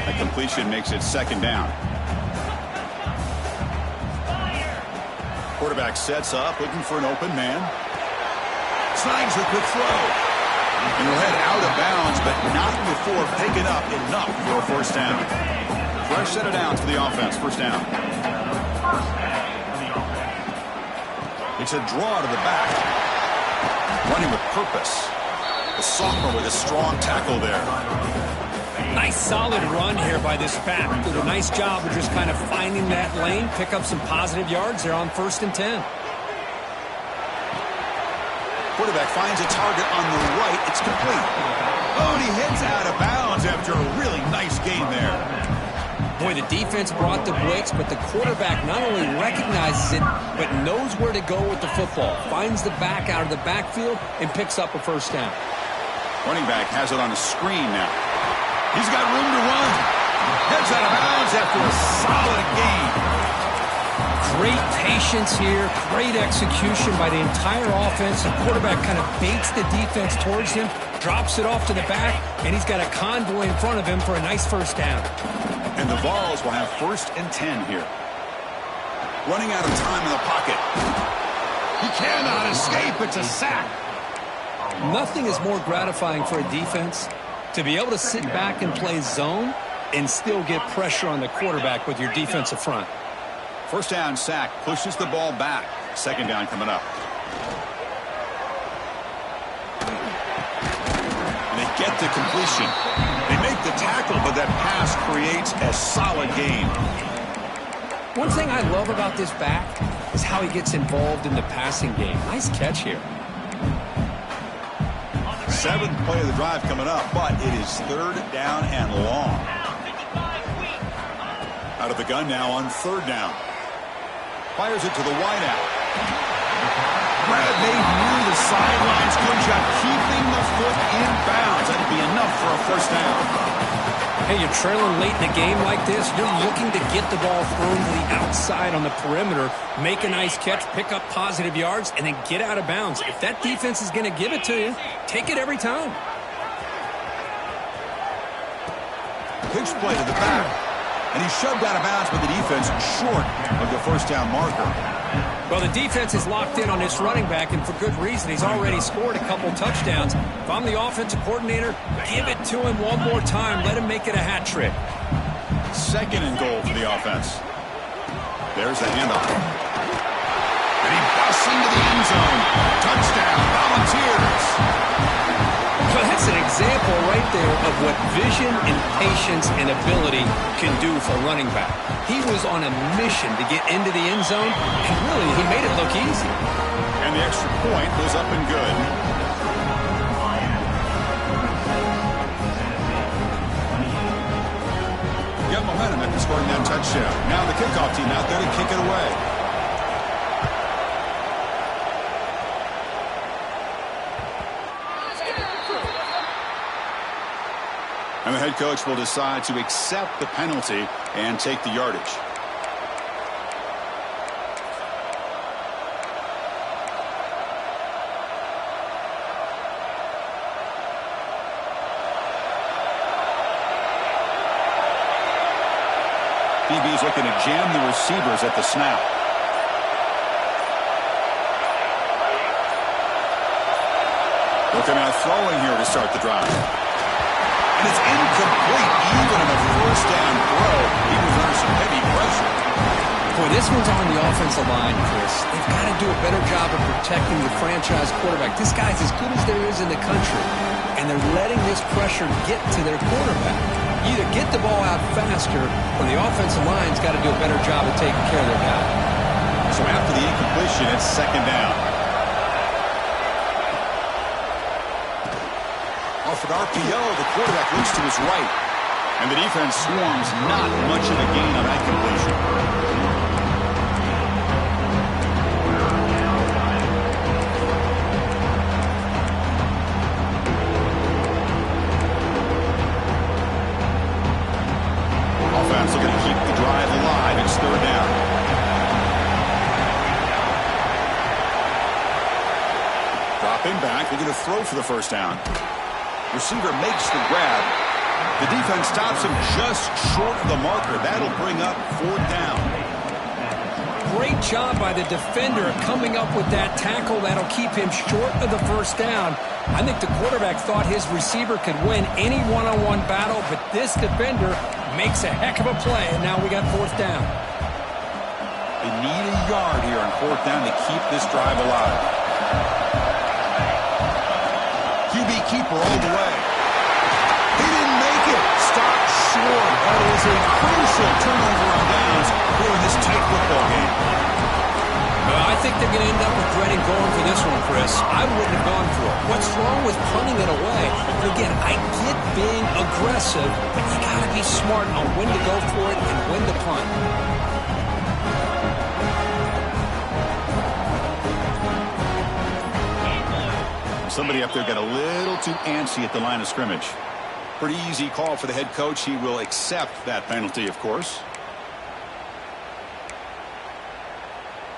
A completion makes it 2nd down. Quarterback sets up, looking for an open man. Snags a quick throw. And he'll head out of bounds, but not before picking up enough for a 1st down. Fresh set of downs for the offense. 1st down. It's a draw to the back. Running with purpose. The sophomore with a strong tackle there. Nice solid run here by this back. Did a nice job of just kind of finding that lane, pick up some positive yards there on 1st and 10. Quarterback finds a target on the right. It's complete. Oh, and he heads out of bounds after a really nice gain there. Boy, the defense brought the blitz, but the quarterback not only recognizes it, but knows where to go with the football. Finds the back out of the backfield and picks up a 1st down. Running back has it on a screen now. He's got room to run. Heads out of bounds after a solid gain. Great patience here, great execution by the entire offense. The quarterback kind of baits the defense towards him, drops it off to the back, and he's got a convoy in front of him for a nice 1st down. And the Vols will have 1st and 10 here. Running out of time in the pocket. He cannot escape. It's a sack. Nothing is more gratifying for a defense to be able to sit back and play zone and still get pressure on the quarterback with your defensive front. 1st down sack, pushes the ball back. 2nd down coming up. And they get the completion. They make the tackle, but that pass creates a solid gain. One thing I love about this back, is how he gets involved in the passing game. Nice catch here. 7th play of the drive coming up, but it is 3rd down and long. Out of the gun now on 3rd down. Fires it to the wideout. Grab made near the sidelines. Good job keeping the foot in bounds. That'd be enough for a 1st down. Hey, you're trailing late in a game like this. You're looking to get the ball thrown to the outside on the perimeter, make a nice catch, pick up positive yards, and then get out of bounds. If that defense is going to give it to you, take it every time. Pitch play to the back, and he's shoved out of bounds with the defense short of the 1st down marker. Well, the defense is locked in on this running back, and for good reason. He's already scored a couple touchdowns. If I'm the offensive coordinator, give it to him one more time. Let him make it a hat trick. 2nd and goal for the offense. There's the handoff. And he busts into the end zone. Touchdown, Volunteers. Well, that's an example right there of what vision and patience and ability can do for a running back. He was on a mission to get into the end zone, and really, he made it look easy. And the extra point was up and good. Got momentum after scoring that touchdown. Now the kickoff team out there to kick it away. And the head coach will decide to accept the penalty and take the yardage. DB's looking to jam the receivers at the snap. Looking at throwing here to start the drive. And it's incomplete even in a 1st down throw. He was under some heavy pressure. Boy, this one's on the offensive line, Chris. They've got to do a better job of protecting the franchise quarterback. This guy's as good as there is in the country, and they're letting this pressure get to their quarterback. Either get the ball out faster, or the offensive line's got to do a better job of taking care of their guy. So after the incompletion, it's 2nd down. Off an RPO, the quarterback looks to his right. And the defense swarms not much of a gain on that completion. Offense looking to keep the drive alive. It's 3rd down. Dropping back, looking to throw for the 1st down. Receiver makes the grab. The defense stops him just short of the marker. That'll bring up 4th down. Great job by the defender coming up with that tackle. That'll keep him short of the 1st down. I think the quarterback thought his receiver could win any one-on-one battle, but this defender makes a heck of a play, and now we got 4th down. They need a yard here on 4th down to keep this drive alive. QB keeper all the way. He didn't make it. Stopped short. That is a crucial turnover on downs here in this tight football game. Well, I think they're going to end up regretting going for this one, Chris. I wouldn't have gone for it. What's wrong with punting it away? And again, I get being aggressive, but you got to be smart on when to go for it and when to punt. Somebody up there got a little too antsy at the line of scrimmage. Pretty easy call for the head coach. He will accept that penalty, of course.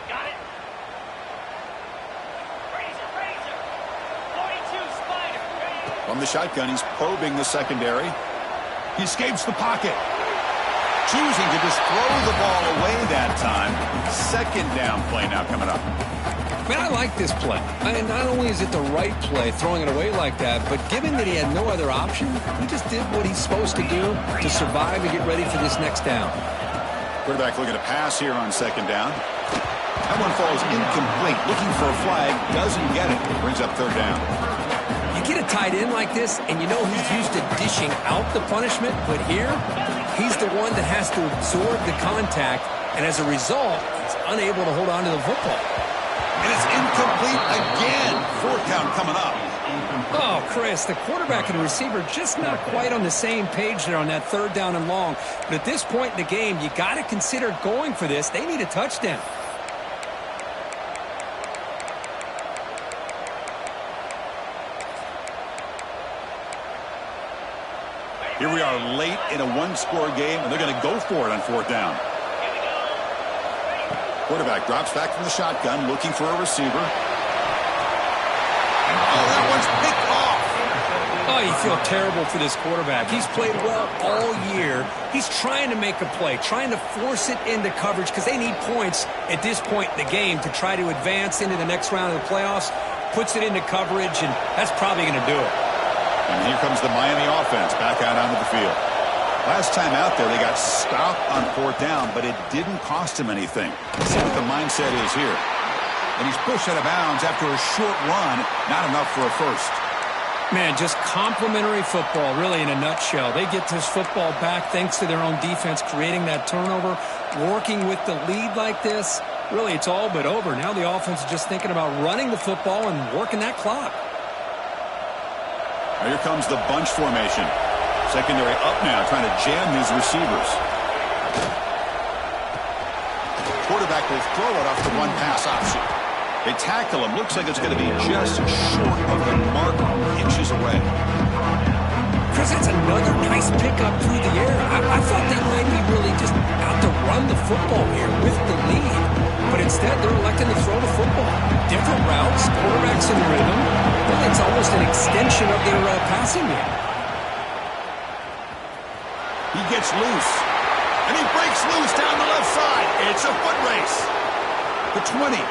Got it. Razor. 42 Spider. From the shotgun, he's probing the secondary. He escapes the pocket. Choosing to just throw the ball away that time. 2nd down play now coming up. Man, I like this play. And not only is it the right play, throwing it away like that, but given that he had no other option, he just did what he's supposed to do to survive and get ready for this next down. Quarterback looking to pass here on 2nd down. That one falls incomplete. Looking for a flag. Doesn't get it. Brings up 3rd down. You get a tight end like this, and you know he's used to dishing out the punishment, but here, he's the one that has to absorb the contact and as a result, he's unable to hold on to the football. And it's incomplete again. 4th down coming up. Oh, Chris, the quarterback and the receiver just not quite on the same page there on that 3rd down and long. But at this point in the game, you got to consider going for this. They need a touchdown. Here we are late in a 1-score game, and they're going to go for it on 4th down. Quarterback drops back from the shotgun, looking for a receiver. Oh, that one's picked off. Oh, you feel terrible for this quarterback. He's played well all year. He's trying to make a play, trying to force it into coverage because they need points at this point in the game to try to advance into the next round of the playoffs. Puts it into coverage, and that's probably going to do it. And here comes the Miami offense back out onto the field. Last time out there, they got stopped on 4th down, but it didn't cost him anything. See what the mindset is here. And he's pushed out of bounds after a short run, not enough for a first. Man, just complimentary football, really, in a nutshell. They get this football back thanks to their own defense, creating that turnover, working with the lead like this. Really, it's all but over. Now the offense is just thinking about running the football and working that clock. Now here comes the bunch formation. Secondary up now, trying to jam these receivers. Quarterback will throw it off the run-pass option. They tackle him. Looks like it's going to be just short of the mark, inches away. Chris, that's another nice pickup through the air. I thought they might be really just out to run the football here with the lead. But instead, they're electing to throw the football. Different routes, quarterbacks in rhythm. Really, it's almost an extension of their passing game. He gets loose. And he breaks loose down the left side. It's a foot race. The 20.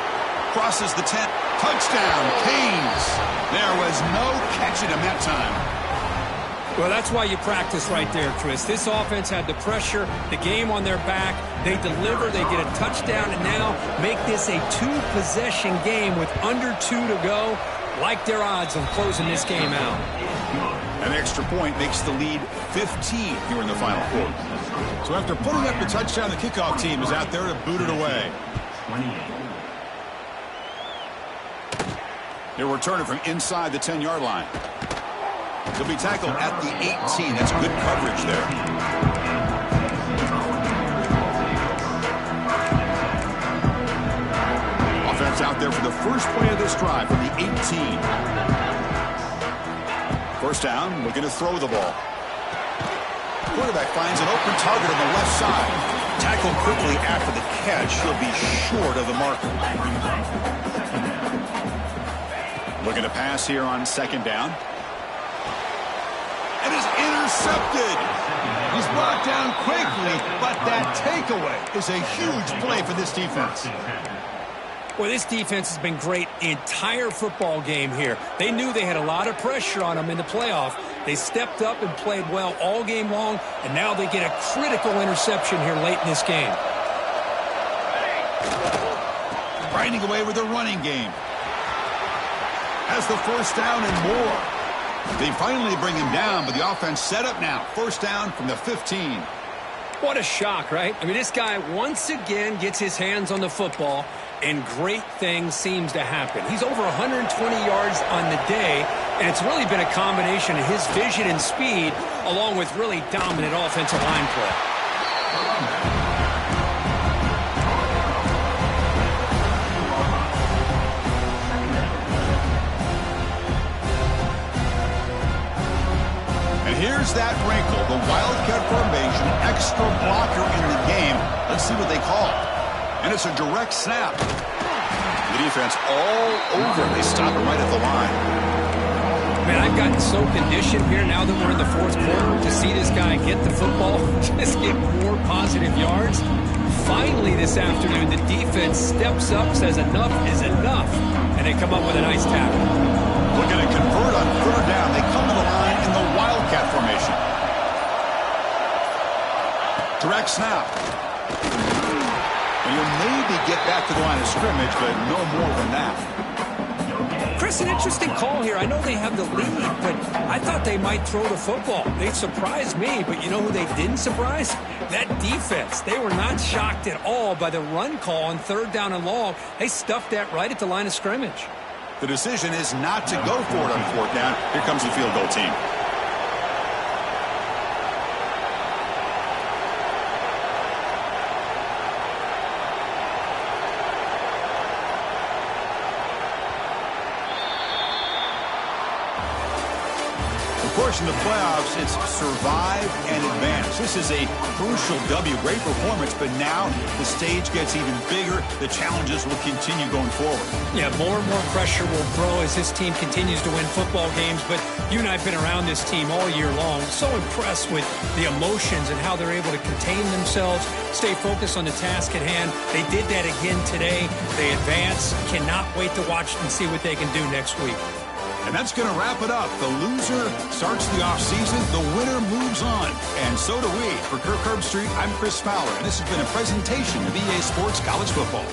Crosses the 10. Touchdown, Canes. There was no catching him that time. Well, that's why you practice right there, Chris. This offense had the pressure, the game on their back. They deliver, they get a touchdown, and now make this a 2-possession game with under 2 to go. Like their odds of closing this game out. An extra point makes the lead 15 here in the final quarter. So after putting up the touchdown, the kickoff team is out there to boot it away. They're returning from inside the 10-yard line. He'll be tackled at the 18. That's good coverage there. Offense out there for the first play of this drive from the 18. First down, looking to throw the ball. Quarterback finds an open target on the left side. Tackled quickly after the catch. He'll be short of the marker. Looking to pass here on 2nd down. And is intercepted. He's brought down quickly, but that takeaway is a huge play for this defense. Well, this defense has been great the entire football game here. They knew they had a lot of pressure on them in the playoff. They stepped up and played well all game long, and now they get a critical interception here late in this game. Grinding away with the running game. Has the first down and more. They finally bring him down, but the offense set up now. First down from the 15. What a shock, right? I mean, this guy once again gets his hands on the football, and great things seems to happen. He's over 120 yards on the day, and it's really been a combination of his vision and speed, along with really dominant offensive line play. Here's that wrinkle, the Wildcat formation, extra blocker in the game. Let's see what they call. And it's a direct snap. The defense all over. They stop it right at the line. Man, I've gotten so conditioned here now that we're in the 4th quarter to see this guy get the football, just get more positive yards. Finally this afternoon, the defense steps up, says enough is enough, and they come up with a nice tackle. Looking to convert on 3rd down. They come to the line in the Wildcat formation. Direct snap. And you'll maybe get back to the line of scrimmage, but no more than that. Chris, an interesting call here. I know they have the lead, but I thought they might throw the football. They surprised me, but you know who they didn't surprise? That defense. They were not shocked at all by the run call on 3rd down and long. They stuffed that right at the line of scrimmage. The decision is not to go for it on 4th down. Here comes the field goal team. Of course, in the playoffs, it's survive and advance. This is a crucial W. Great performance, but now the stage gets even bigger. The challenges will continue going forward. Yeah, more and more pressure will grow as this team continues to win football games, but you and I have been around this team all year long. So impressed with the emotions and how they're able to contain themselves, stay focused on the task at hand. They did that again today. They advance. Cannot wait to watch and see what they can do next week. And that's going to wrap it up. The loser starts the offseason. The winner moves on. And so do we. For Kirk Herbstreit, I'm Chris Fowler. And this has been a presentation of EA Sports College Football.